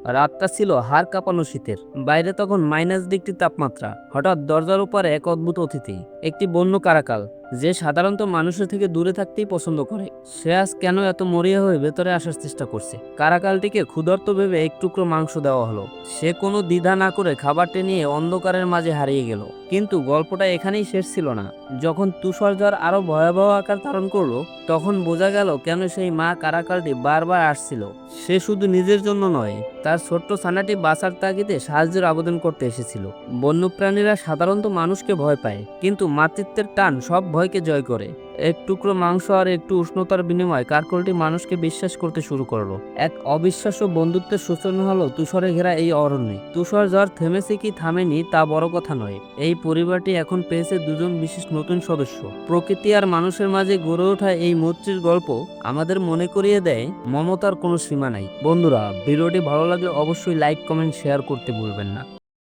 রাতটা ছিল হাড় কাঁপানো শীতের। বাইরে তখন -ডিগ্রি তাপমাত্রা। হঠাৎ দরজার উপরে এক অদ্ভুত অতিথি, একটি বন্য কারাকাল, যে সাধারণত মানুষের থেকে দূরে থাকতেই পছন্দ করে। সে আজ কেন এত মরিয়া হয়ে ভেতরে আসার চেষ্টা করছে। কারাকালটিকে ক্ষুধার্ত ভেবে এক টুকরো মাংস দেওয়া হলো। সে কোনো দ্বিধা না করে খাবারটি নিয়ে অন্ধকারের মাঝে হারিয়ে গেল। কিন্তু গল্পটা এখানেই শেষ ছিল না। যখন তুষার ঝড় আরো ভয়াবহ আকার ধারণ করলো, তখন বোঝা গেল কেন সেই মা কারাকালটি বারবার আসছিল। সে শুধু নিজের জন্য নয়, তার ছোট্ট ছানাটি বাঁচার তাগিদে সাহায্যের আবেদন করতে এসেছিল। বন্যপ্রাণীরা সাধারণত মানুষকে ভয় পায়, কিন্তু মাতৃত্বের টান সব ভয়কে জয় করে। এক টুকরো মাংস আর একটু উষ্ণতার বিনিময়ে কারকলটি মানুষকে বিশ্বাস করতে শুরু করলো। এক অবিশ্বাস্য বন্ধুত্বের সূচনা হলো তুষারে ঘেরা এই অরণ্যে। তুষার ঝড় থেমেছে কি থামেনি তা বড় কথা নয়, এই পরিবারটি এখন পেয়েছে দুজন বিশেষ নতুন সদস্য। প্রকৃতি আর মানুষের মাঝে গড়ে ওঠা এই মৈত্রীর গল্প আমাদের মনে করিয়ে দেয় মমতার কোনো সীমা নাই। বন্ধুরা, ভিডিওটি ভালো লাগলে অবশ্যই লাইক, কমেন্ট, শেয়ার করতে ভুলবেন না।